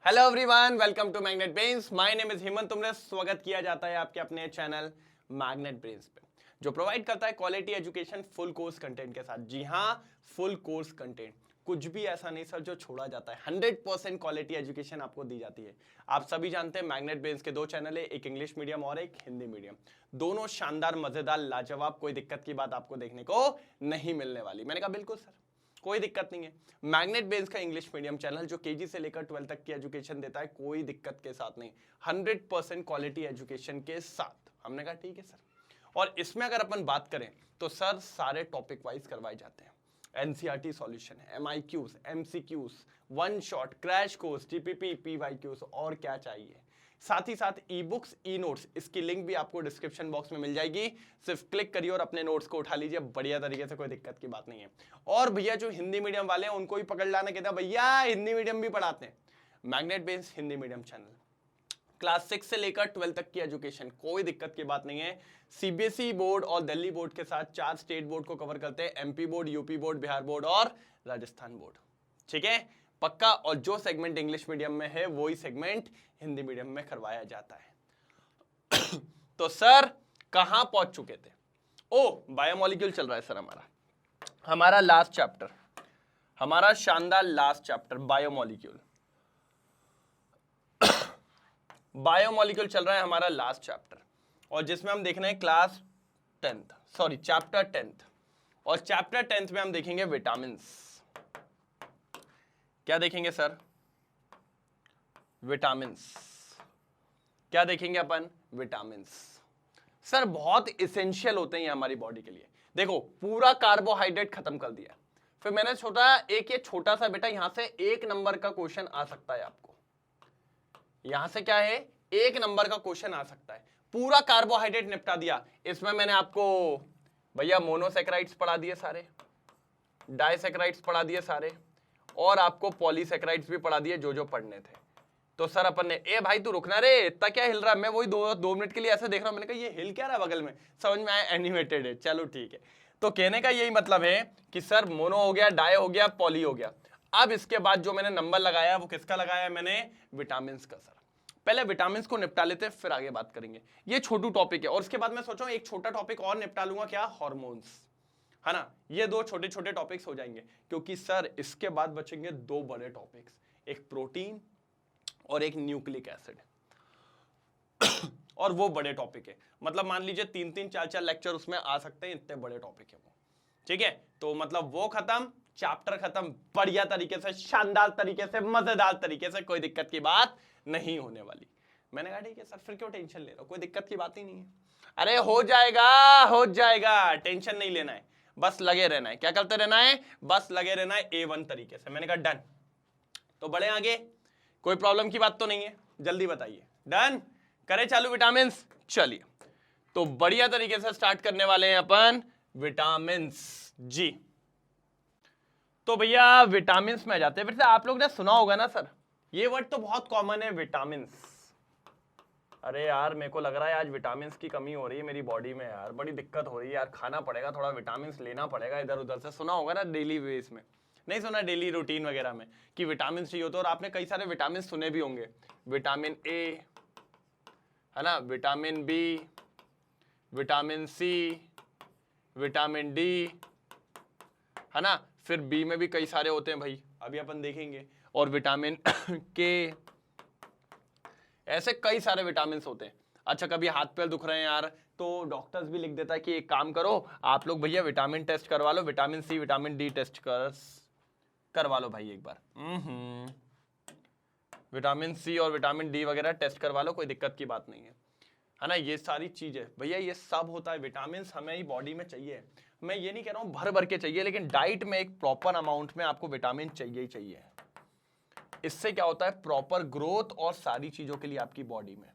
Hello everyone, welcome to Magnet Brains. My name is Hemant. तुमने स्वागत किया जाता है आपके अपने चैनल मैग्नेट ब्रेन्स पे, जो प्रोवाइड करता है quality education full course content के साथ। जी हाँ, फुल कोर्स कंटेंट, कुछ भी ऐसा नहीं सर जो छोड़ा जाता है। 100% क्वालिटी एजुकेशन आपको दी जाती है। आप सभी जानते हैं मैग्नेट ब्रेन्स के दो चैनल है, एक इंग्लिश मीडियम और एक हिंदी मीडियम। दोनों शानदार, मजेदार, लाजवाब, कोई दिक्कत की बात आपको देखने को नहीं मिलने वाली। मैंने कहा बिल्कुल सर, कोई दिक्कत नहीं है। मैग्नेट ब्रेन्स का इंग्लिश मीडियम चैनल जो केजी से लेकर 12 तक की एजुकेशन देता है, कोई दिक्कत के साथ नहीं, 100% क्वालिटी एजुकेशन के साथ। हमने कहा ठीक है सर। और इसमें अगर अपन बात करें तो सर सारे टॉपिक वाइज करवाए जाते हैं। एनसीईआरटी सॉल्यूशन है, MIQs, MCQs, one shot, crash course, TPP, PYQs, और क्या चाहिए। साथ ही साथ ई बुक्स, ई नोट्स, इसकी लिंक भी आपको डिस्क्रिप्शन बॉक्स में मिल जाएगी। सिर्फ क्लिक करिए और अपने नोट्स को उठा लीजिए बढ़िया तरीके से, कोई दिक्कत की बात नहीं है। और भैया जो हिंदी मीडियम वाले हैं उनको भी पकड़ लाना, कहते हैं भैया हिंदी मीडियम भी पढ़ाते हैं। Magnet brains Hindi medium channel, class 6 से लेकर 12 तक की एजुकेशन, कोई दिक्कत की बात नहीं है। सीबीएसई बोर्ड और दिल्ली बोर्ड के साथ 4 स्टेट बोर्ड को कवर करते हैं, MP board, UP board, Bihar board और राजस्थान बोर्ड। ठीक है, पक्का। और जो सेगमेंट इंग्लिश मीडियम में है वही सेगमेंट हिंदी मीडियम में करवाया जाता है। तो सर कहां पहुंच चुके थे? ओ, बायोमोलिक्यूल चल रहा है सर हमारा लास्ट चैप्टर, हमारा शानदार लास्ट चैप्टर बायोमोलिक्यूल। बायोमोलिक्यूल चल रहा है हमारा लास्ट चैप्टर, और जिसमें हम देख रहे हैं class 10th, sorry chapter 10th। और चैप्टर 10th में हम देखेंगे विटामिन्स। क्या देखेंगे सर? विटामिन्स। क्या देखेंगे अपन? विटामिन्स। सर बहुत इसेंशियल होते हैं ये हमारी बॉडी के लिए। देखो, पूरा कार्बोहाइड्रेट खत्म कर दिया, फिर मैंने ये छोटा सा बेटा, यहां से 1 नंबर का क्वेश्चन आ सकता है आपको। यहां से क्या है? 1 नंबर का क्वेश्चन आ सकता है। पूरा कार्बोहाइड्रेट निपटा दिया। इसमें मैंने आपको भैया मोनोसैकेराइड्स पढ़ा दिए सारे, डाइसैकेराइड्स पढ़ा दिए सारे, और आपको पॉलीसैकेराइड्स भी पढ़ा दिए जो जो पढ़ने थे। तो सर अपन ने, ए भाई तू रुकना रे, इतना क्या हिल रहा है? मैं वही दो मिनट के लिए ऐसे देख रहा हूं, मैंने कहा ये हिल क्या रहा है बगल में, समझ में आया एनिमेटेड है, चलो ठीक है। तो कहने का यही मतलब है कि सर मोनो हो गया, डाई हो गया, पॉली हो गया। अब इसके बाद जो मैंने नंबर लगाया वो किसका लगाया मैंने? विटामिन का। सर पहले विटामिन को निपटा लेते हैं, फिर आगे बात करेंगे। ये छोटू टॉपिक है, और उसके बाद मैं सोचा एक छोटा टॉपिक और निपटा लूंगा, क्या? हार्मोन्स, है ना। ये 2 छोटे छोटे टॉपिक्स हो जाएंगे, क्योंकि सर इसके बाद बचेंगे 2 बड़े टॉपिक्स, एक प्रोटीन और एक न्यूक्लिक एसिड। और वो बड़े टॉपिक है, मतलब मान लीजिए 3-3, 4-4 लेक्चर उसमें आ सकते हैं, इतने बड़े टॉपिक है वो। ठीक है, तो मतलब वो खत्म, चैप्टर खत्म, बढ़िया तरीके से, शानदार तरीके से, मजेदार तरीके से, कोई दिक्कत की बात नहीं होने वाली। मैंने कहा ठीक है सर, फिर क्यों टेंशन ले रहे हो? कोई दिक्कत की बात ही नहीं है। अरे हो जाएगा, हो जाएगा, टेंशन नहीं लेना है, बस लगे रहना है। क्या करते रहना है? बस लगे रहना है A1 तरीके से। मैंने कहा डन। तो बढ़े आगे, कोई प्रॉब्लम की बात तो नहीं है? जल्दी बताइए। डन करें चालू विटामिन? चलिए, तो बढ़िया तरीके से स्टार्ट करने वाले हैं अपन विटामिन जी। तो भैया विटामिन में आ जाते हैं। वैसे आप लोग ने सुना होगा ना सर, ये वर्ड तो बहुत कॉमन है, विटामिन। अरे यार मेरे को लग रहा है आज विटामिन की कमी हो रही है मेरी बॉडी में यार, बड़ी दिक्कत हो रही है यार, खाना पड़ेगा थोड़ा, विटामिन लेना पड़ेगा इधर उधर से। सुना होगा ना डेली बेस में, नहीं सुना? डेली रूटीन वगैरह में कि विटामिन चाहिए होता है। और आपने कई सारे विटामिन सुने भी होंगे, विटामिन ए, है ना, vitamin B, vitamin C, vitamin D, है ना। फिर बी में भी कई सारे होते हैं भाई, अभी अपन देखेंगे। और विटामिन के, ऐसे कई सारे विटामिन होते हैं। अच्छा, कभी हाथ पैर दुख रहे हैं यार, तो डॉक्टर्स भी लिख देता है कि एक काम करो आप लोग भैया विटामिन टेस्ट करवा लो, vitamin C, vitamin D test करवा लो भाई एक बार। विटामिन सी और विटामिन डी वगैरह टेस्ट करवा लो, कोई दिक्कत की बात नहीं है ना। ये सारी चीजें भैया, ये सब होता है। विटामिन हमें ही बॉडी में चाहिए। मैं ये नहीं कह रहा हूं भर भर के चाहिए, लेकिन डाइट में एक प्रॉपर अमाउंट में आपको विटामिन चाहिए ही चाहिए। इससे क्या होता है? प्रॉपर ग्रोथ और सारी चीजों के लिए आपकी बॉडी में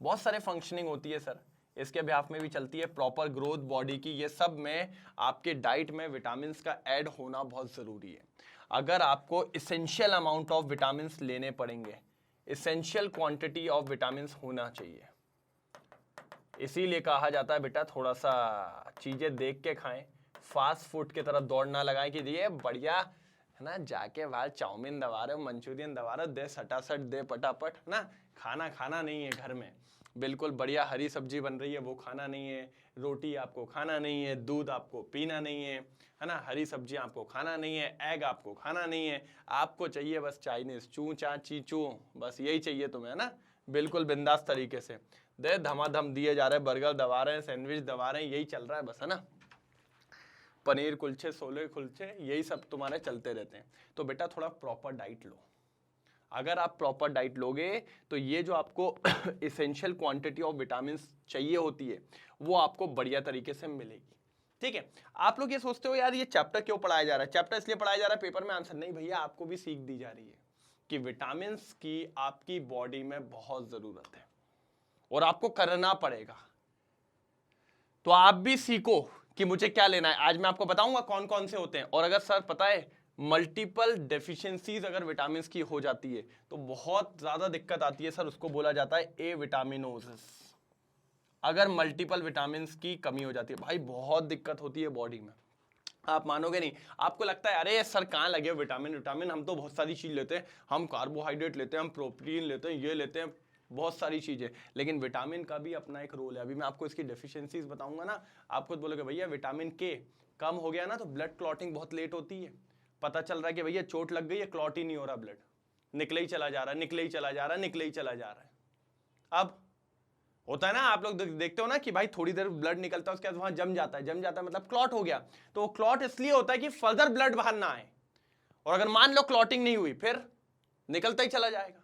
बहुत सारे फंक्शनिंग होती है सर, इसके बिहाफ में भी चलती है प्रॉपर ग्रोथ बॉडी की। ये सब में आपके डाइट में विटामिन का ऐड होना बहुत जरूरी है। अगर आपको इसेंशियल अमाउंट ऑफ विटामिन लेने पड़ेंगे, इसेंशियल क्वांटिटी ऑफ विटामिन होना चाहिए। इसीलिए कहा जाता है बेटा थोड़ा सा चीजें देख के खाएं, फास्ट फूड की तरफ दौड़ ना लगाएं कि ये बढ़िया है ना, जाके बाहर चाउमीन दबा रहे हो, मंचूरियन दबा रहे हो, दे सटासट दे पटापट, है ना, खाना खाना नहीं है घर में, बिल्कुल बढ़िया हरी सब्जी बन रही है वो खाना नहीं है, रोटी आपको खाना नहीं है, दूध आपको पीना नहीं है ना, हरी सब्जी आपको खाना नहीं है, एग आपको खाना नहीं है, आपको चाहिए बस चाइनीज चू चा ची चू, बस यही चाहिए तुम्हें, है ना, बिल्कुल बिंदास तरीके से दे धमाधम दिए जा रहे हैं, बर्गर दबा रहे हैं, सैंडविच दबा रहे हैं, यही चल रहा है बस, है ना, पनीर कुलचे छोले कुलचे यही सब तुम्हारे चलते रहते हैं। तो बेटा थोड़ा प्रॉपर डाइट लो, अगर आप प्रॉपर डाइट लोगे तो ये जो आपको इसेंशियल क्वांटिटी ऑफ विटामिन चाहिए होती है वो आपको बढ़िया तरीके से मिलेगी। ठीक है, आप लोग ये सोचते हो यार ये चैप्टर क्यों पढ़ाया जा रहा है, चैप्टर इसलिए पढ़ाया जा रहा है पेपर में आंसर नहीं, भैया आपको भी सीख दी जा रही है कि विटामिन की आपकी बॉडी में बहुत जरूरत है और आपको करना पड़ेगा। तो आप भी सीखो कि मुझे क्या लेना है, आज मैं आपको बताऊंगा कौन कौन से होते हैं। और अगर सर पता है मल्टीपल डेफिशिएंसीज अगर विटामिन की हो जाती है तो बहुत ज्यादा दिक्कत आती है सर, उसको बोला जाता है ए विटामिनोसिस। अगर मल्टीपल विटामिन की कमी हो जाती है भाई बहुत दिक्कत होती है बॉडी में, आप मानोगे नहीं। आपको लगता है अरे सर कहाँ लगे विटामिन विटामिन, हम तो बहुत सारी चीज लेते हैं, हम कार्बोहाइड्रेट लेते हैं, हम प्रोटीन लेते हैं, ये लेते हैं, बहुत सारी चीजें, लेकिन विटामिन का भी अपना एक रोल है। अभी मैं आपको इसकी डेफिशिएंसीज बताऊंगा ना, आपको बोलोगे भैया विटामिन के कम हो गया ना तो ब्लड क्लॉटिंग बहुत लेट होती है, पता चल रहा है कि भैया चोट लग गई है, क्लॉट ही नहीं हो रहा, ब्लड निकले ही चला जा रहा है, निकले ही चला जा रहा है, निकले ही चला जा रहा है। अब होता है ना, आप लोग देखते हो ना कि भाई थोड़ी देर ब्लड निकलता है उसके बाद वहां जम जाता है, जम जाता है मतलब क्लॉट हो गया। तो क्लॉट इसलिए होता है कि फर्दर ब्लड बाहर ना आए, और अगर मान लो क्लॉटिंग नहीं हुई फिर निकलता ही चला जाएगा,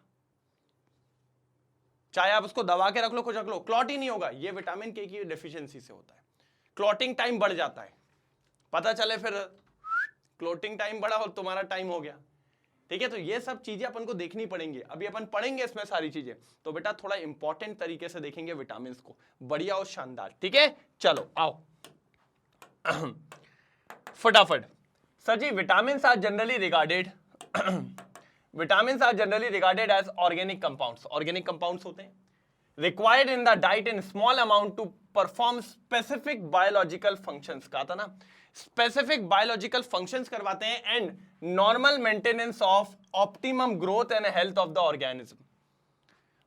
चाहे आप उसको दबा के रख लो कुछ रख लो, क्लॉट ही नहीं होगा। ये विटामिन के की डेफिशिएंसी से होता है, क्लॉटिंग टाइम बढ़ जाता है, पता चले फिर क्लॉटिंग टाइम बढ़ा और तुम्हारा टाइम हो गया। ठीक है, तो ये सब चीजें अपन को देखनी पड़ेंगी, अभी अपन पढ़ेंगे इसमें सारी चीजें, तो बेटा थोड़ा इंपॉर्टेंट तरीके से देखेंगे विटामिन को, बढ़िया और शानदार। ठीक है, चलो आओ फटाफट। Sir ji vitamin are generally regarded vitamin are generally regarded as organic compounds, organic compounds होते हैं, required in the diet in small amount to perform specific biological functions, कहा था ना, स्पेसिफिक बायोलॉजिकल फंक्शंस करवाते हैं and normal maintenance of optimum growth and health of the organism.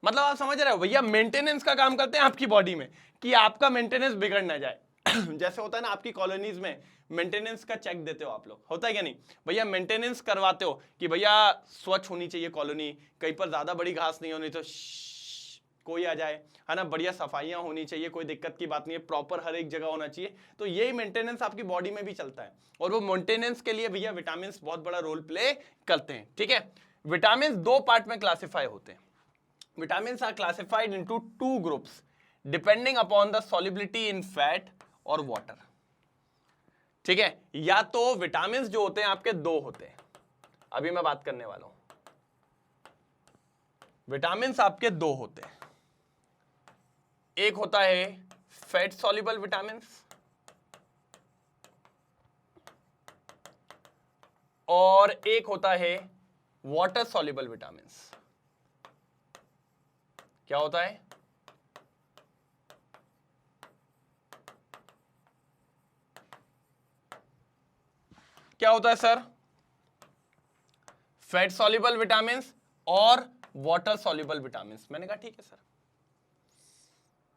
मतलब आप समझ रहे हो भैया, मेंटेनेंस का काम करते हैं आपकी बॉडी में कि आपका मेंटेनेंस बिगड़ ना जाए जैसे होता है ना आपकी कॉलोनीज में मेंटेनेंस का चेक देते हो आप लोग, होता है क्या नहीं भैया, मेंटेनेंस करवाते हो कि भैया स्वच्छ होनी चाहिए कॉलोनी, कहीं पर ज्यादा बड़ी घास नहीं होनी तो कोई आ जाए, है ना, बढ़िया सफाइयां होनी चाहिए, कोई दिक्कत की बात नहीं है, प्रॉपर हर एक जगह होना चाहिए। तो यही मेंटेनेंस आपकी बॉडी में भी चलता है, और वो मेंटेनेंस के लिए भैया विटामिन बहुत बड़ा रोल प्ले करते हैं। ठीक है, विटामिन दो पार्ट में क्लासिफाई होते हैं, vitamin are classified into two groups depending upon the solubility in fat और वाटर। ठीक है, या तो विटामिन जो होते हैं आपके दो होते हैं, अभी मैं बात करने वाला हूं, विटामिन आपके दो होते हैं, एक होता है फैट सॉल्युबल विटामिन और एक होता है वाटर सॉल्युबल विटामिन। क्या होता है, क्या होता है सर, फैट सॉल्युबल विटामिन और वाटर सॉल्युबल विटामिन। मैंने कहा ठीक है सर,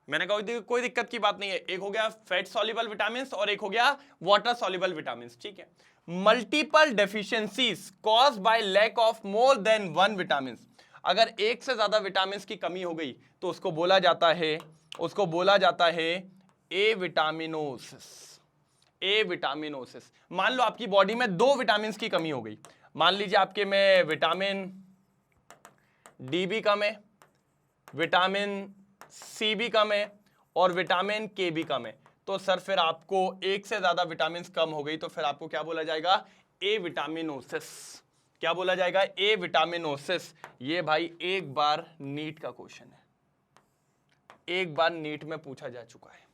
मैंने कहा कोई दिक्कत की बात नहीं है, एक हो गया फैट सॉल्युबल विटामिन और एक हो गया वाटर सॉल्युबल विटामिन। ठीक है, multiple deficiencies caused by lack of more than one vitamin, अगर एक से ज्यादा विटामिन की कमी हो गई तो उसको बोला जाता है ए विटामिनोसिस, ए विटामिनोसिस। मान लो आपकी बॉडी में दो विटामिन की कमी हो गई, मान लीजिए आपके में विटामिन डी भी कम है, विटामिन सी भी कम है और विटामिन के भी कम है, तो सर फिर आपको एक से ज्यादा विटामिन कम हो गई तो फिर आपको क्या बोला जाएगा, ए विटामिनोसिस। क्या बोला जाएगा, ए विटामिनोसिस। ये भाई एक बार नीट का क्वेश्चन है, एक बार नीट में पूछा जा चुका है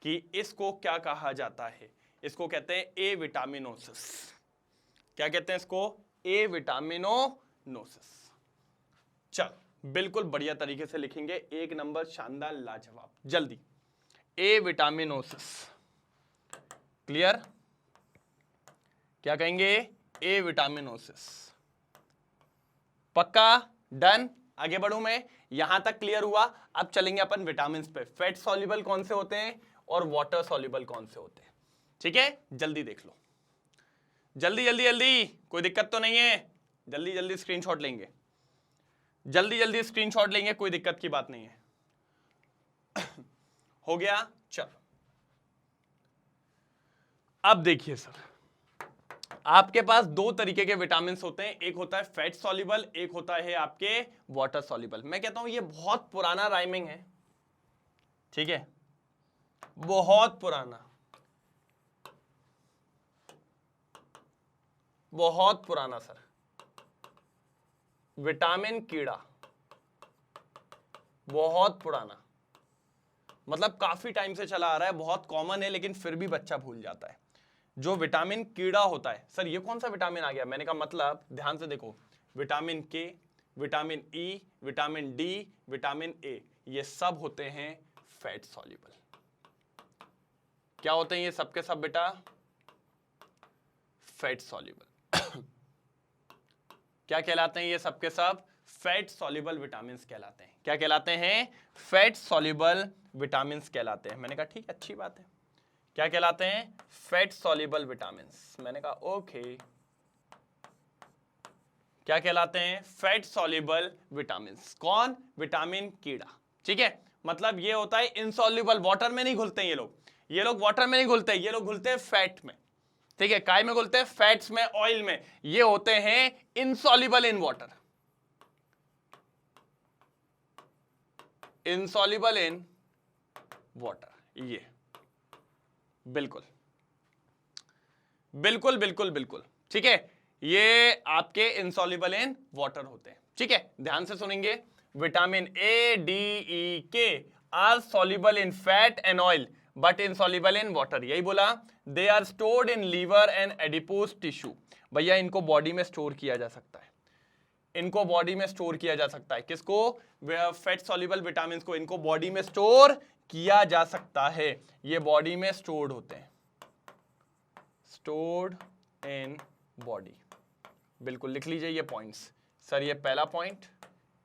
कि इसको क्या कहा जाता है, इसको कहते हैं ए विटामिनोसिस। क्या कहते हैं इसको, ए विटामिनोसिस। चल बिल्कुल बढ़िया तरीके से लिखेंगे, एक नंबर शानदार लाजवाब, जल्दी, ए विटामिनोसिस। क्लियर, क्या कहेंगे, ए विटामिनोसिस। पक्का? डन। आगे बढ़ूं मैं, यहां तक क्लियर हुआ। अब चलेंगे अपन विटामिन पे। फैट सॉल्युबल कौन से होते हैं और वाटर सॉल्युबल कौन से होते हैं, ठीक है? जल्दी देख लो, जल्दी जल्दी जल्दी, कोई दिक्कत तो नहीं है? जल्दी जल्दी स्क्रीनशॉट लेंगे, जल्दी जल्दी स्क्रीनशॉट लेंगे, कोई दिक्कत की बात नहीं है। हो गया? चलो अब देखिए सर, आपके पास दो तरीके के विटामिन होते हैं, एक होता है फैट सॉल्युबल, एक होता है आपके वाटर सॉल्युबल। मैं कहता हूं ये बहुत पुराना राइमिंग है, ठीक है? बहुत पुराना, बहुत पुराना सर। विटामिन कीड़ा, बहुत पुराना, मतलब काफी टाइम से चला आ रहा है, बहुत कॉमन है, लेकिन फिर भी बच्चा भूल जाता है। जो विटामिन कीड़ा होता है, सर ये कौन सा विटामिन आ गया? मैंने कहा मतलब ध्यान से देखो, विटामिन के, vitamin E, vitamin D, vitamin A, ये सब होते हैं फैट सॉल्युबल। क्या होते हैं ये सब के सब बेटा? Fat soluble. क्या कहलाते हैं ये सब के सब? फैट सॉल्युबल विटामिन कहलाते हैं। क्या कहलाते हैं? फैट सॉल्युबल विटामिन कहलाते हैं। मैंने कहा ठीक है, अच्छी बात है। क्या कहलाते हैं? Fat soluble vitamins. मैंने कहा ओके। क्या कहलाते हैं? Fat soluble vitamins. कौन? विटामिन कीड़ा, ठीक है? मतलब ये होता है इनसॉल्युबल, वाटर में नहीं घुलते ये लोग वाटर में नहीं घुलते, ये लोग घुलते हैं फैट में, ठीक है? काय में घुलते हैं? फैट्स में, ऑयल में। ये होते हैं insoluble in water, insoluble in water. ये बिल्कुल बिल्कुल बिल्कुल बिल्कुल, ठीक है? ये आपके इनसॉल्युबल इन वाटर होते हैं, ठीक है? ध्यान से सुनेंगे। Vitamin A, D, E, K are soluble in fat and oil but insoluble in water. यही बोला। They are stored in liver and adipose tissue. भैया इनको बॉडी में स्टोर किया जा सकता है, इनको बॉडी में स्टोर किया जा सकता है। किसको? फैट सॉल्युबल विटामिन को इनको बॉडी में स्टोर किया जा सकता है। ये बॉडी में स्टोर्ड होते हैं, स्टोर्ड इन बॉडी। बिल्कुल लिख लीजिए ये पॉइंट्स। सर ये पहला पॉइंट,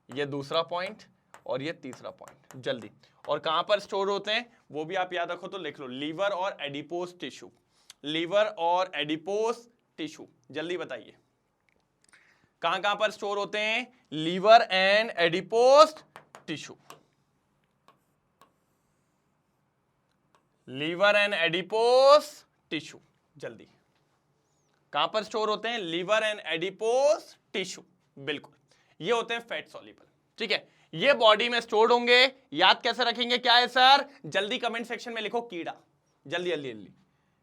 ये दूसरा पॉइंट और ये तीसरा पॉइंट, जल्दी। और कहां पर स्टोर होते हैं वो भी आप याद रखो तो लिख लो, लीवर और एडिपोज टिश्यू, लीवर और एडिपोज टिश्यू। जल्दी बताइए कहां कहां पर स्टोर होते हैं? Liver and adipose tissue, liver and adipose tissue. जल्दी, कहां पर स्टोर होते हैं? Liver and adipose tissue. बिल्कुल, ये होते हैं फैट सॉल्युबल, ठीक है? ये बॉडी में स्टोर्ड होंगे। याद कैसे रखेंगे? क्या है सर? जल्दी कमेंट सेक्शन में लिखो कीड़ा, जल्दी जल्दी जल्दी।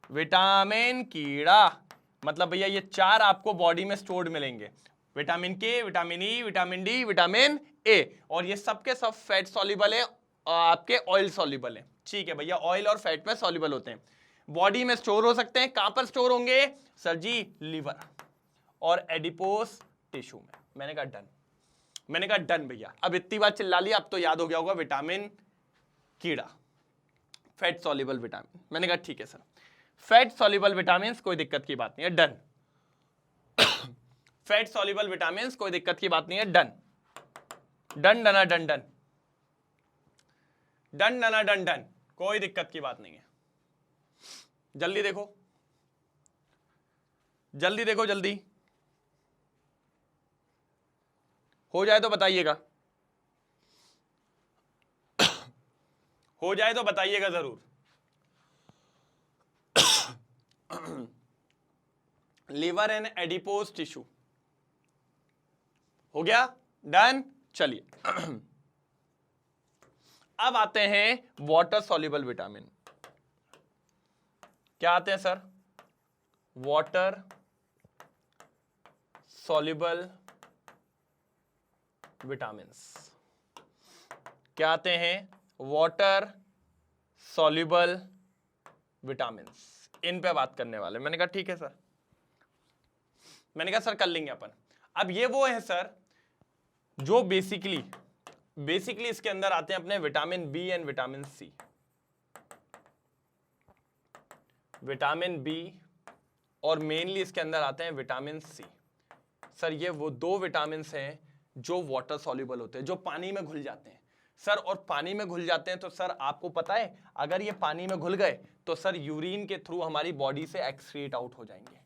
विटामिन कीड़ा, मतलब भैया ये चार आपको बॉडी में स्टोर्ड मिलेंगे। विटामिन के, vitamin E, vitamin D, vitamin A. और ये सबके सब फैट सॉल्युबल है, आपके ऑयल सॉल्युबल है, ठीक है भैया? ऑयल और फैट में सॉल्युबल होते हैं, बॉडी में स्टोर हो सकते हैं। कहां पर स्टोर होंगे सर जी? लीवर और एडिपोज टिश्यू में। मैंने कहा डन, मैंने कहा डन भैया। अब इतनी बार चिल्ला लिया, अब तो याद हो गया होगा विटामिन कीड़ा, फैट सॉल्युबल विटामिन। मैंने कहा ठीक है सर, फैट सॉल्युबल विटामिन कोई दिक्कत की बात नहीं है, डन। फैट सॉल्युबल विटामिन कोई दिक्कत की बात नहीं है, डन डन डना डन डन डन डना डन डन, कोई दिक्कत की बात नहीं है। जल्दी देखो, जल्दी देखो, जल्दी हो जाए तो बताइएगा, हो जाए तो बताइएगा जरूर। लीवर एंड एडिपोज टिश्यू हो गया, डन। चलिए अब आते हैं वाटर सॉल्युबल विटामिन। क्या आते हैं सर? Water soluble vitamins. क्या आते हैं? Water soluble vitamins. इन पे बात करने वाले। मैंने कहा ठीक है सर, मैंने कहा सर कर लेंगे अपन। अब ये वो है सर जो बेसिकली इसके अंदर आते हैं अपने vitamin B and vitamin C, vitamin B और मेनली इसके अंदर आते हैं विटामिन सी। सर ये वो दो विटामिन हैं जो वाटर सॉल्युबल होते हैं, जो पानी में घुल जाते हैं सर। और पानी में घुल जाते हैं तो सर आपको पता है अगर ये पानी में घुल गए तो सर यूरिन के थ्रू हमारी बॉडी से एक्सक्रीट आउट हो जाएंगे,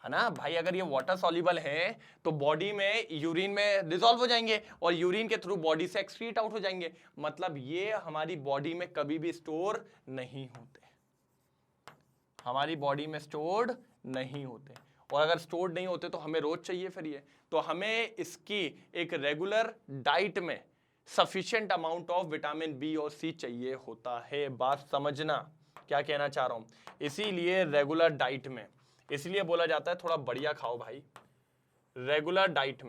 है ना भाई। अगर ये वाटर सॉल्युबल है तो बॉडी में यूरिन में डिसॉल्व हो जाएंगे और यूरिन के थ्रू बॉडी से एक्सक्रीट आउट हो जाएंगे। मतलब ये हमारी बॉडी में कभी भी स्टोर नहीं होते, हमारी बॉडी में स्टोर्ड नहीं होते। और अगर स्टोर्ड नहीं होते तो हमें रोज चाहिए फिर ये। तो हमें इसकी एक रेगुलर डाइट में sufficient amount of vitamin B और सी चाहिए होता है। बात समझना क्या कहना चाह रहा हूं। इसीलिए रेगुलर डाइट में, इसलिए बोला जाता है थोड़ा बढ़िया खाओ भाई। रेगुलर डाइट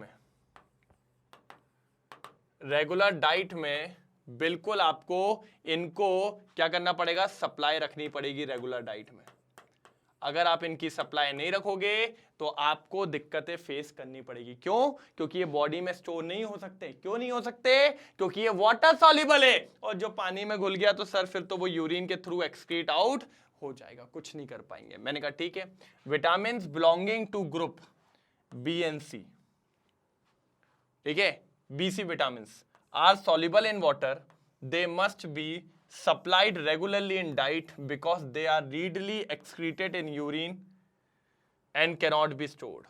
में बिल्कुल आपको इनको क्या करना पड़ेगा, सप्लाई रखनी पड़ेगी रेगुलर डाइट में। अगर आप इनकी सप्लाई नहीं रखोगे तो आपको दिक्कतें फेस करनी पड़ेगी। क्यों? क्योंकि ये बॉडी में स्टोर नहीं हो सकते। क्यों नहीं हो सकते? क्योंकि ये वाटर सॉल्युबल है और जो पानी में घुल गया तो सर फिर तो वो यूरिन के थ्रू एक्सक्रीट आउट हो जाएगा, कुछ नहीं कर पाएंगे। मैंने कहा ठीक है। Vitamin belonging to group B and C, ठीक है, B C vitamin are soluble in water. They must be supplied regularly in diet because they are readily excreted in urine and cannot be stored.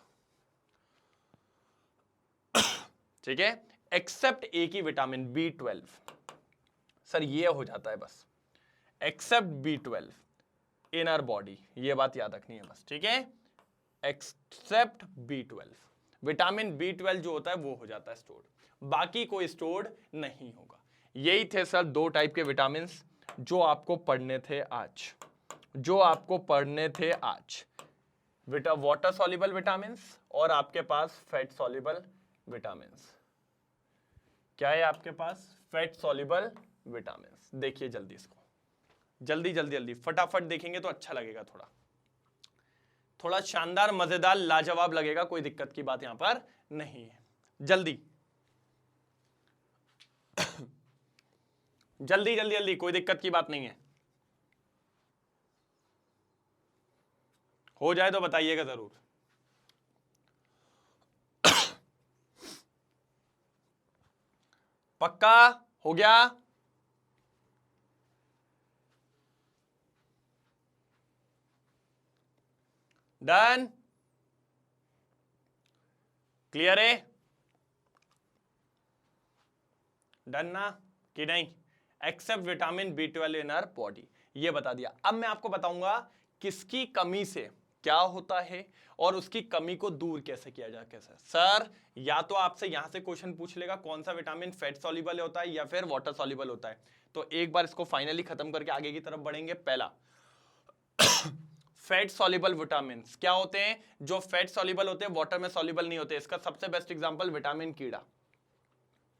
ठीक है, accept एक ही vitamin B12। Sir ये हो जाता है बस, accept B12 in our body, ये बात याद रखनी है बस, ठीक है। एक्सेप्ट B12, विटामिन B12 जो होता है वो हो जाता है स्टोर्ड, बाकी कोई स्टोर्ड नहीं होगा। यही थे सर दो टाइप के विटामिन जो आपको पढ़ने थे आज, वाटर सॉल्युबल विटामिन और आपके पास फैट सॉल्युबल विटामिन। क्या है आपके पास? Fat soluble vitamin. देखिए जल्दी इसको, जल्दी फटाफट देखेंगे तो अच्छा लगेगा, थोड़ा शानदार, मजेदार, लाजवाब लगेगा। कोई दिक्कत की बात यहां पर नहीं है। जल्दी, कोई दिक्कत की बात नहीं है। हो जाए तो बताइएगा जरूर। पक्का हो गया? डन? क्लियर है? डन ना कि नहीं? Except vitamin B12 in our body, ये बता दिया। अब मैं आपको बताऊंगा किसकी कमी से क्या होता है और उसकी कमी को दूर कैसे किया जाए। कैसे सर? या तो आपसे यहां से क्वेश्चन पूछ लेगा कौन सा विटामिन फैट सॉल्युबल होता है या फिर वाटर सॉल्युबल होता है। तो एक बार इसको फाइनली खत्म करके आगे की तरफ बढ़ेंगे। पहला, फैट सॉल्युबल विटामिन क्या होते हैं? जो फैट सॉल्युबल होते हैं, वाटर में सॉल्युबल नहीं होते। इसका सबसे बेस्ट एग्जांपल विटामिन कीड़ा,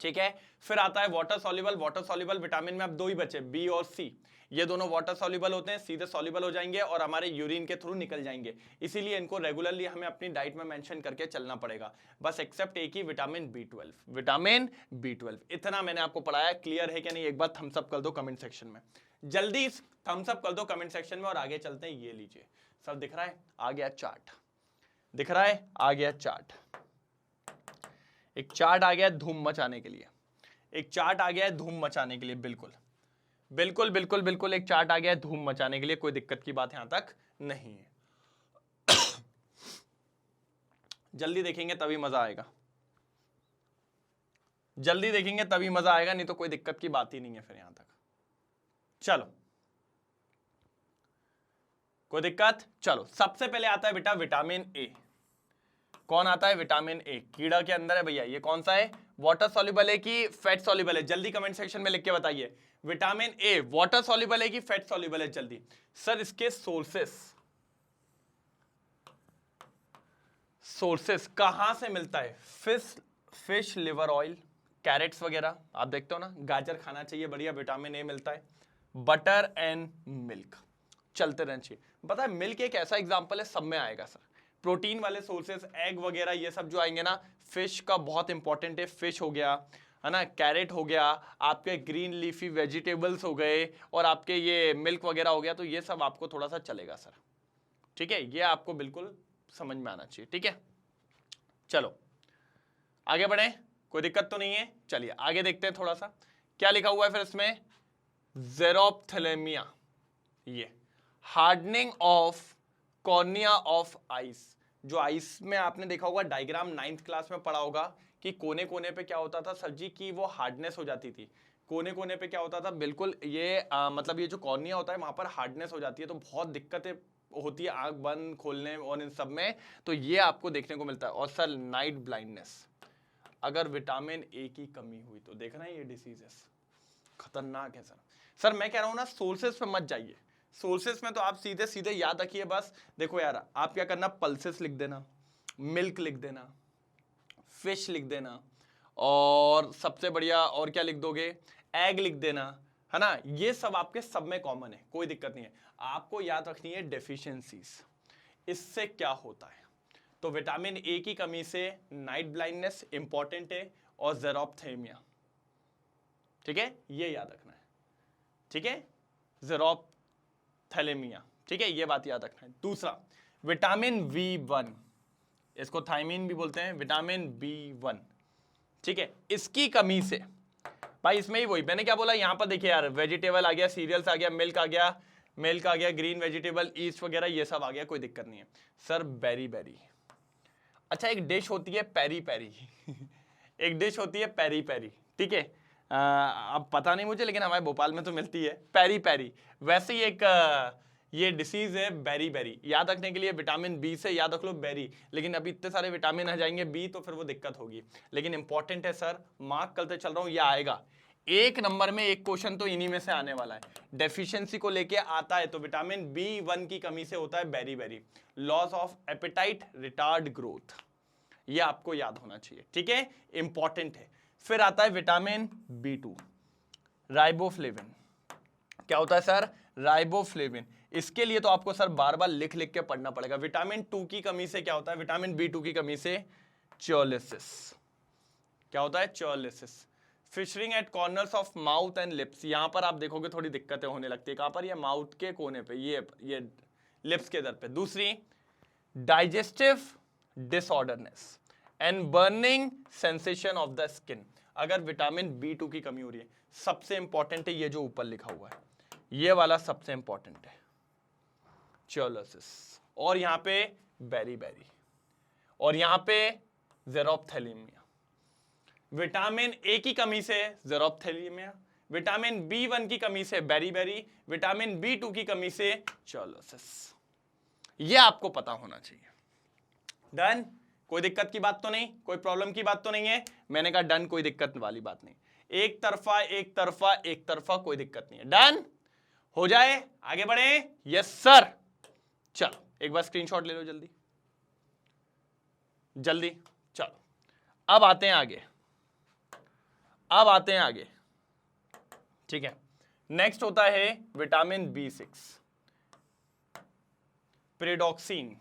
ठीक है। फिर आता है वाटर सॉल्युबल विटामिन में अब दो ही बचे, बी और सी। ये दोनों वाटर सॉल्युबल होते हैं, सीधे सॉल्युबल हो जाएंगे और हमारे यूरिन के थ्रू निकल जाएंगे। इसीलिए इनको रेगुलरली हमें अपनी डाइट में मेंशन करके चलना पड़ेगा। बस एक्सेप्ट एक ही, विटामिन B12। इतना मैंने आपको पढ़ाया। क्लियर है कि नहीं? एक बार थम्स अप कर दो कमेंट सेक्शन में, जल्दी थम्स अप कर दो कमेंट सेक्शन में। और आगे चलते हैं। ये लीजिए सर, दिख रहा है आ गया चार्ट, दिख रहा है आ गया चार्ट। एक चार्ट आ गया धूम मचाने के लिए, एक चार्ट आ गया है धूम मचाने के लिए। बिल्कुल एक चार्ट आ गया है धूम मचाने के लिए। कोई दिक्कत की बात यहां तक नहीं है। जल्दी देखेंगे तभी मजा आएगा, जल्दी देखेंगे तभी मजा आएगा, नहीं तो कोई दिक्कत की बात ही नहीं है फिर यहां तक। चलो, कोई दिक्कत? चलो, सबसे पहले आता है बेटा विटामिन ए। कौन आता है? विटामिन ए कीड़ा के अंदर है भैया। ये कौन सा है? वाटर सॉल्युबल है कि फैट सॉल्युबल है? जल्दी कमेंट सेक्शन में लिख के बताइए। विटामिन ए वाटर सॉल्युबल है कि फैट सॉल्युबल है? जल्दी। सर इसके सोर्सेस कहां से मिलता है? फिश लिवर ऑयल, कैरेट्स वगैरह आप देखते हो ना, गाजर खाना चाहिए, बढ़िया विटामिन ए मिलता है। बटर एंड मिल्क, चलते रहना चाहिए। पता है मिल्क एक ऐसा एग्जांपल है, सब में आएगा सर। प्रोटीन वाले सोर्सेस, एग वगैरह ये सब जो आएंगे ना, फिश का बहुत इंपॉर्टेंट है। फिश हो गया, है ना, कैरेट हो गया, आपके ग्रीन लीफी वेजिटेबल्स हो गए, और आपके ये मिल्क वगैरह हो गया। तो ये सब आपको थोड़ा सा चलेगा सर, ठीक है, ये आपको बिल्कुल समझ में आना चाहिए। ठीक है, चलो आगे बढ़े, कोई दिक्कत तो नहीं है। चलिए आगे देखते हैं थोड़ा सा क्या लिखा हुआ है फिर इसमें। ज़ेरोप्थेलेमिया, ये hardening of cornea of ice. जो आइस में आपने देखा होगा डायग्राम 9th क्लास में पढ़ा होगा कि कोने कोने पे क्या होता था सर जी की वो हार्डनेस हो जाती थी। कोने कोने पे क्या होता था, बिल्कुल ये मतलब ये जो कॉर्निया होता है वहां पर हार्डनेस हो जाती है, तो बहुत दिक्कतें होती है आंख बंद खोलने और इन सब में, तो ये आपको देखने को मिलता है। और सर नाइट ब्लाइंडनेस, अगर विटामिन ए की कमी हुई तो देखना ये डिसीजेस खतरनाक है सर। सर मैं कह रहा हूं ना सोर्सेस पे मत जाइए, सोर्सेस में तो आप सीधे सीधे याद रखिए बस। देखो यार आप क्या करना, पल्सेस लिख देना, मिल्क लिख देना, फिश लिख देना, और सबसे बढ़िया और क्या लिख दोगे, एग लिख देना, है ना। ये सब आपके सब में कॉमन है, कोई दिक्कत नहीं है। आपको याद रखनी है डेफिशिएंसीज, इससे क्या होता है। तो विटामिन ए की कमी से नाइट ब्लाइंडनेस इंपॉर्टेंट है, और ज़ेरोप्थेमिया, ठीक है, ये याद रखना है। ठीक है, ज़ेरोप्थेलेमिया, ठीक है, ये बात याद रखना है। दूसरा विटामिन B1, इसको थायमीन भी बोलते हैं, विटामिन B1, ठीक है, इसकी कमी से भाई इसमें ही वही मैंने क्या बोला, यहां पर देखिए यार वेजिटेबल आ गया, सीरियल्स आ गया, मिल्क आ गया, ग्रीन वेजिटेबल, ईस्ट वगैरह ये सब आ गया, कोई दिक्कत नहीं है। सर बेरी बेरी, अच्छा एक डिश होती है पेरी पेरी एक डिश होती है पेरी पेरी, ठीक है, अब पता नहीं मुझे, लेकिन हमारे भोपाल में तो मिलती है पेरी पेरी। वैसे ही एक ये डिसीज है बेरी बेरी, याद रखने के लिए विटामिन बी से याद रख लो बेरी, लेकिन अभी इतने सारे विटामिन आ जाएंगे बी तो फिर वो दिक्कत होगी, लेकिन इंपॉर्टेंट है सर, मार्क करते चल रहा हूं, ये आएगा एक नंबर में, एक क्वेश्चन तो इन्हीं में से आने वाला है। डेफिशिएंसी को लेके आता है तो विटामिन B1 की कमी से होता है beriberi, loss of appetite, retard growth, ये आपको याद होना चाहिए, ठीक है, इंपॉर्टेंट है। फिर आता है विटामिन B2, राइबोफ्लेविन। क्या होता है सर, राइबोफ्लेविन। इसके लिए तो आपको सर बार बार लिख लिख के पढ़ना पड़ेगा। विटामिन 2 की कमी से क्या होता है, विटामिन B2 की कमी से चोलिसिस, क्या होता है, cheilosis. Fissuring at corners of mouth and lips, यहां पर आप देखोगे थोड़ी दिक्कतें होने लगती है, कहां पर, ये माउथ के कोने पे, ये लिप्स के इधर पे। दूसरी digestive disorderness and burning sensation of the skin, अगर विटामिन B2 की कमी हो रही है, सबसे इंपॉर्टेंट है ये जो ऊपर लिखा हुआ है, ये वाला सबसे इंपॉर्टेंट है, चोलिसिस, और यहां पे बेरी बेरी, और यहां पे ज़ेरोप्थेलेमिया। विटामिन ए की कमी से ज़ेरोप्थेलेमिया, विटामिन B1 की कमी से बेरी बेरी, विटामिन B2 की कमी से चोलिसिस, ये आपको पता होना चाहिए। डन, कोई दिक्कत की बात तो नहीं, कोई प्रॉब्लम की बात तो नहीं है, मैंने कहा डन, कोई दिक्कत वाली बात नहीं, एक तरफा एक तरफा एक तरफा, कोई दिक्कत नहीं है, डन हो जाए, आगे बढ़े। यस सर, चलो एक बार स्क्रीनशॉट ले लो जल्दी जल्दी, चलो अब आते हैं आगे, अब आते हैं आगे, ठीक है। नेक्स्ट होता है विटामिन B6, प्रेडॉक्सिन,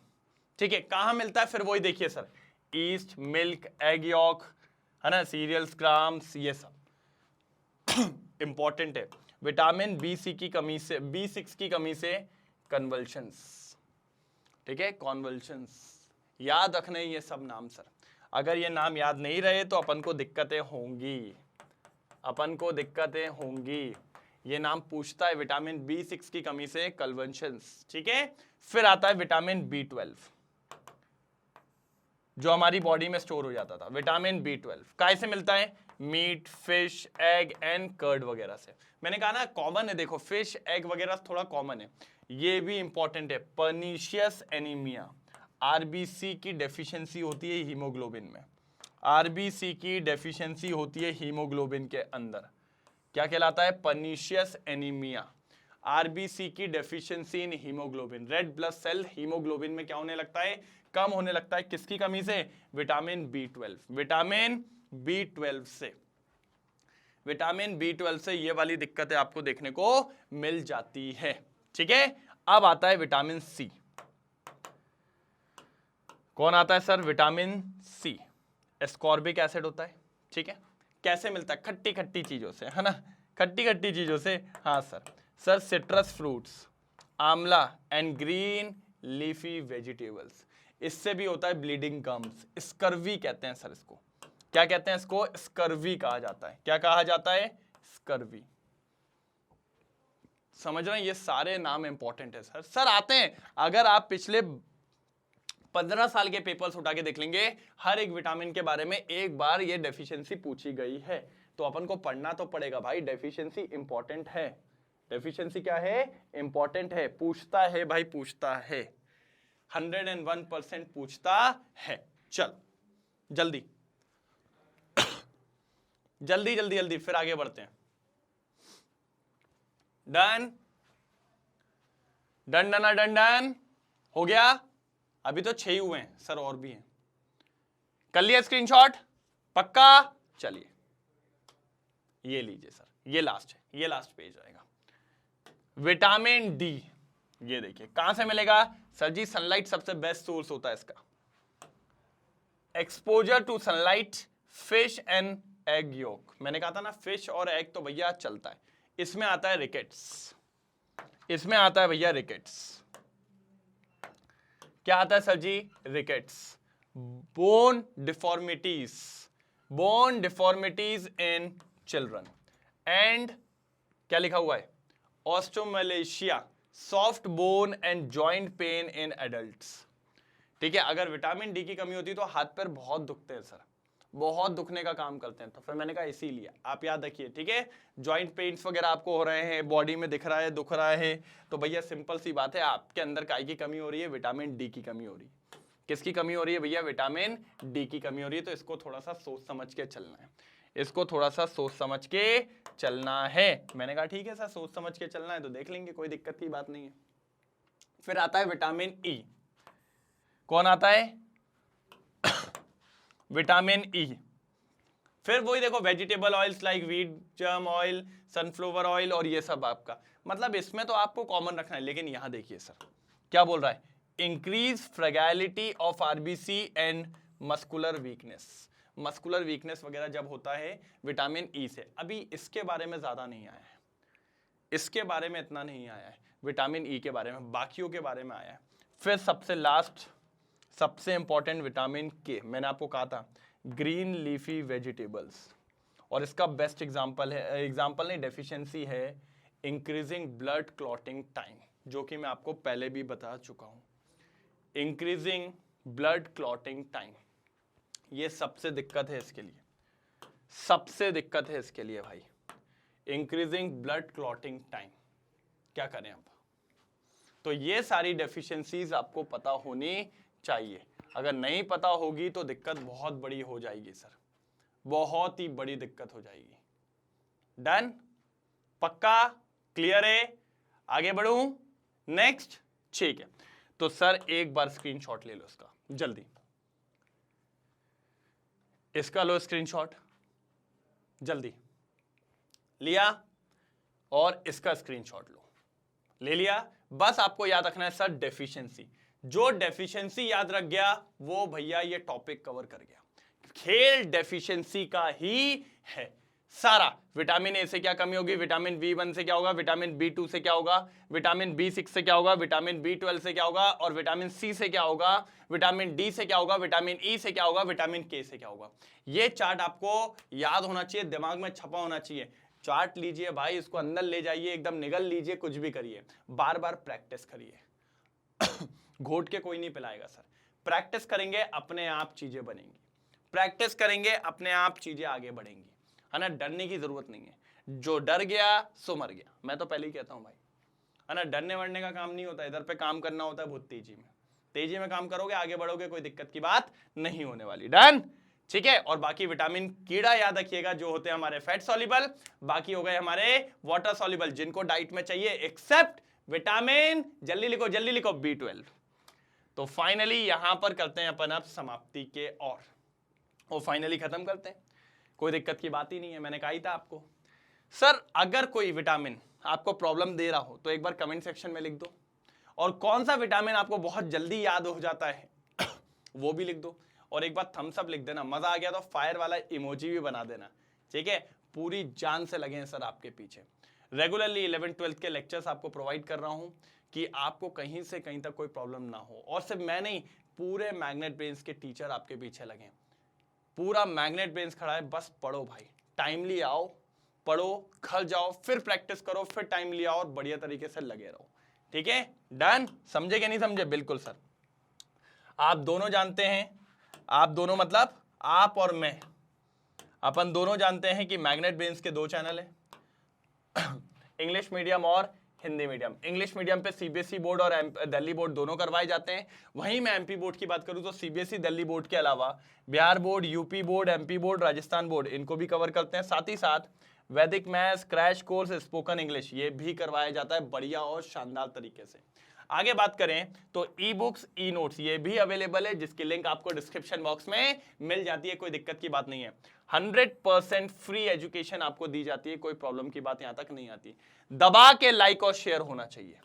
ठीक है, कहां मिलता है फिर वही देखिए sir, east, milk, egg York, है ना, सीरियल्स, ग्राम्स, ये सब इंपॉर्टेंट है। विटामिन B6 की कमी से कन्वल्शंस, ठीक है, कॉन्वल्शंस, याद रखने ये सब नाम सर, अगर ये नाम याद नहीं रहे तो अपन को दिक्कतें होंगी, अपन को दिक्कतें होंगी। ये नाम पूछता है, विटामिन B6 की कमी से कन्वल्शंस, ठीक है। फिर आता है विटामिन B12, जो हमारी बॉडी में स्टोर हो जाता था। विटामिन B12 कैसे मिलता है, meat, fish, egg and curd वगैरह से। मैंने कहा ना कॉमन है, देखो फिश, एग वगैरह थोड़ा कॉमन है, ये भी इंपॉर्टेंट है। पर्नीशियस एनीमिया, आरबीसी की डेफिशिएंसी होती है हीमोग्लोबिन में, आरबीसी की डेफिशिएंसी होती है हीमोग्लोबिन के अंदर, क्या कहलाता है, पर्नीशियस एनीमिया, आरबीसी की deficiency in haemoglobin, red blood cell haemoglobin में क्या होने लगता है, कम होने लगता है, किसकी कमी से, विटामिन B12, विटामिन B12 से, विटामिन B12 से ये वाली दिक्कतें आपको देखने को मिल जाती है, ठीक है। अब आता है विटामिन C, कौन आता है sir, vitamin C, ascorbic acid होता है, ठीक है, कैसे मिलता है, खट्टी खट्टी चीजों से, है ना, खट्टी खट्टी चीजों से, हाँ सर, सिट्रस फ्रूट्स, आंवला एंड ग्रीन लीफी वेजिटेबल्स। इससे भी होता है ब्लीडिंग गम्स, स्कर्वी कहते हैं सर इसको। क्या कहते हैं इसको? स्कर्वी कहा जाता है। क्या कहा जाता है? स्कर्वी। समझ रहे हैं? ये सारे नाम इंपॉर्टेंट है सर। सर आते हैं, अगर आप पिछले 15 साल के पेपर्स उठा के देख लेंगे, हर एक विटामिन के बारे में एक बार ये डेफिशिएंसी पूछी गई है, तो अपन को पढ़ना तो पड़ेगा भाई। डेफिशिएंसी इंपॉर्टेंट है। डेफिशिएंसी क्या है? इंपॉर्टेंट है। पूछता है भाई, पूछता है, 101% पूछता है। चल जल्दी जल्दी जल्दी जल्दी फिर आगे बढ़ते हैं। डन डन डन डन डन हो गया। अभी तो 6 ही हुए हैं सर, और भी हैं। कर लिया स्क्रीनशॉट? पक्का? चलिए ये लीजिए सर, ये लास्ट है, ये लास्ट पेज आएगा। विटामिन डी, ये देखिए कहां से मिलेगा सर जी? सनलाइट सबसे बेस्ट सोर्स होता है इसका। Exposure to sunlight, fish and egg yolk. मैंने कहा था ना, फिश और एग तो भैया चलता है। इसमें आता है रिकेट्स, इसमें आता है भैया रिकेट्स। क्या आता है सर जी? Rickets. Bone deformities, bone deformities in children and क्या लिखा हुआ है? Osteomalacia, soft bone and joint pain in adults. ठीक है, अगर विटामिन डी की कमी होती है तो हाथ पैर बहुत दुखते हैं सर, बहुत दुखने का काम करते हैं। तो फिर मैंने कहा इसीलिए आप याद रखिए। ठीक है, जॉइंट पेन्स वगैरह आपको हो रहे हैं, बॉडी में दिख रहा है, दुख रहा है, तो भैया सिंपल सी बात है, आपके अंदर काय की कमी हो रही है? विटामिन डी की कमी हो रही है। किसकी कमी हो रही है भैया? विटामिन डी की कमी हो रही है। तो इसको थोड़ा सा सोच समझ के चलना है, इसको थोड़ा सा सोच समझ के चलना है। मैंने कहा ठीक है सर, सोच समझ के चलना है तो देख लेंगे, कोई दिक्कत की बात नहीं है। फिर आता है विटामिन ई। कौन आता है? Vitamin E. फिर वही देखो, vegetable oils like wheat germ oil, sunflower oil, और ये सब आपका, मतलब इसमें तो आपको कॉमन रखना है। लेकिन यहां देखिए सर क्या बोल रहा है? Increase fragility of RBC and muscular weakness. Muscular weakness वगैरह जब होता है विटामिन ई से। अभी इसके बारे में ज्यादा नहीं आया है, इसके बारे में इतना नहीं आया है विटामिन ई के बारे में, बाकियों के बारे में आया है। फिर सबसे लास्ट, सबसे इंपॉर्टेंट विटामिन के, मैंने आपको कहा था ग्रीन लीफी वेजिटेबल्स, और इसका बेस्ट एग्जांपल है, एग्जांपल नहीं डेफिशिएंसी है, इंक्रीजिंग ब्लड क्लॉटिंग टाइम, जो कि मैं आपको पहले भी बता चुका हूं। इंक्रीजिंग ब्लड क्लॉटिंग टाइम, ये सबसे दिक्कत है इसके लिए, सबसे दिक्कत है इसके लिए भाई, इंक्रीजिंग ब्लड क्लॉटिंग टाइम। क्या करें अब? तो ये सारी डेफिशिएंसीज आपको पता होनी चाहिए। अगर नहीं पता होगी तो दिक्कत बहुत बड़ी हो जाएगी सर, बहुत ही बड़ी दिक्कत हो जाएगी। डन? पक्का? क्लियर है? आगे बढ़ूं? नेक्स्ट? ठीक है, तो सर एक बार स्क्रीनशॉट ले लो इसका जल्दी, इसका लो स्क्रीनशॉट जल्दी। लिया? और इसका स्क्रीनशॉट लो। ले लिया? बस आपको याद रखना है सर डेफिशिएंसी। जो डेफिशिएंसी याद रख गया वो भैया ये टॉपिक कवर कर गया। खेल डेफिशिएंसी का ही है सारा। विटामिन ए से क्या कमी होगी? विटामिन B1 से क्या होगा? विटामिन B2 से क्या होगा? विटामिन B6 से क्या होगा? विटामिन B12 से क्या होगा? और विटामिन C से क्या होगा? विटामिन D से क्या होगा? विटामिन E से क्या होगा? विटामिन K से क्या होगा? ये चार्ट आपको याद होना चाहिए, दिमाग में छपा होना चाहिए। चार्ट लीजिए भाई, इसको अंदर ले जाइए, एकदम निगल लीजिए, कुछ भी करिए, बार बार प्रैक्टिस करिए। घोट के कोई नहीं पिलाएगा सर। प्रैक्टिस करेंगे अपने आप चीजें बनेंगी, प्रैक्टिस करेंगे अपने आप चीजें आगे बढ़ेंगी, है ना। डरने की जरूरत नहीं है, जो डर गया सो मर गया। मैं तो पहले ही कहता हूं भाई, है ना, डरने वरने का काम नहीं होता, इधर पे काम करना होता है बहुत तेजी में। तेजी में काम करोगे, आगे बढ़ोगे, कोई दिक्कत की बात नहीं होने वाली। डन? ठीक है। और बाकी विटामिन कीड़ा याद रखिएगा, जो होते हैं हमारे फैट सॉल्युबल, बाकी हो गए हमारे वाटर सॉल्युबल, जिनको डाइट में चाहिए, एक्सेप्ट विटामिन, जल्दी लिखो जल्दी लिखो, B12। तो फाइनली यहां पर करते हैं अपन अब समाप्ति के, और फाइनली खत्म करते हैं, कोई दिक्कत की बात ही नहीं है। मैंने कहा ही था आपको। सर अगर कोई विटामिन आपको प्रॉब्लम दे रहा हो तो एक बार कमेंट सेक्शन में लिख दो, और कौन सा विटामिन आपको बहुत जल्दी याद हो जाता है वो भी लिख दो, और एक बार थम्स अप लिख देना। मजा आ गया तो फायर वाला इमोजी भी बना देना, ठीक है। पूरी जान से लगे हैं सर आपके पीछे। रेगुलरली 11th 12th के लेक्चर्स आपको प्रोवाइड कर रहा हूं, कि आपको कहीं से कहीं तक कोई प्रॉब्लम ना हो। और सिर्फ मैं नहीं, पूरे मैग्नेट ब्रेन्स के टीचर आपके पीछे लगे, पूरा मैग्नेट ब्रेन्स खड़ा है। बस पढ़ो भाई, टाइमली आओ, पढ़ो, घर जाओ, फिर प्रैक्टिस करो, फिर टाइमली आओ और बढ़िया तरीके से लगे रहो। ठीक है, डन? समझे कि नहीं समझे? बिल्कुल सर। आप दोनों जानते हैं, आप दोनों मतलब आप और मैं, अपन दोनों जानते हैं कि मैग्नेट ब्रेन्स के 2 चैनल हैं, इंग्लिश मीडियम और हिंदी मीडियम। इंग्लिश मीडियम पे सीबीएसई बोर्ड और दिल्ली बोर्ड दोनों करवाए जाते हैं। वहीं मैं एमपी बोर्ड की बात करूं तो सीबीएसई दिल्ली बोर्ड के अलावा Bihar board, UP board, MP board, Rajasthan board, इनको भी कवर करते हैं। साथ ही साथ वैदिक maths, crash course, spoken English, ये भी करवाया जाता है बढ़िया और शानदार तरीके से। आगे बात करें तो ई बुक्स, ई नोट्स, ये भी अवेलेबल है, जिसकी लिंक आपको डिस्क्रिप्शन बॉक्स में मिल जाती है। कोई दिक्कत की बात नहीं है, 100% फ्री एजुकेशन आपको दी जाती है, कोई प्रॉब्लम की बात यहां तक नहीं आती। दबा के लाइक और शेयर होना चाहिए,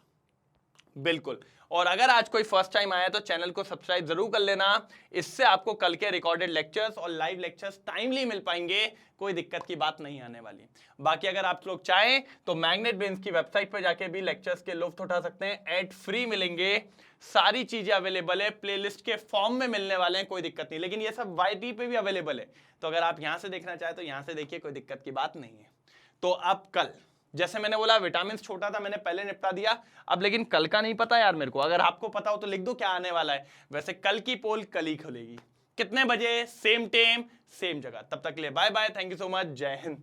बिल्कुल। और अगर आज कोई फर्स्ट टाइम आया तो चैनल को सब्सक्राइब जरूर कर लेना, इससे आपको कल के रिकॉर्डेड लेक्चर्स और लाइव लेक्चर्स टाइमली मिल पाएंगे, कोई दिक्कत की बात नहीं आने वाली। बाकी अगर आप लोग चाहें तो मैग्नेट ब्रेन्स की वेबसाइट पर जाके भी लेक्चर्स के लुत्फ उठा सकते हैं, एड फ्री मिलेंगे, सारी चीजें अवेलेबल है, प्लेलिस्ट के फॉर्म में मिलने वाले हैं, कोई दिक्कत नहीं। लेकिन ये सब वाईटी पे भी अवेलेबल है, तो अगर आप यहां से देखना चाहें तो यहां से देखिए, कोई दिक्कत की बात नहीं है। तो अब कल, जैसे मैंने बोला विटामिन छोटा था, मैंने पहले निपटा दिया, अब लेकिन कल का नहीं पता यार मेरे को। अगर आपको पता हो तो लिख दो क्या आने वाला है। वैसे कल की पोल कल ही खुलेगी, कितने बजे? सेम टाइम सेम जगह। तब तक के लिए bye bye, thank you so much, जय हिंद।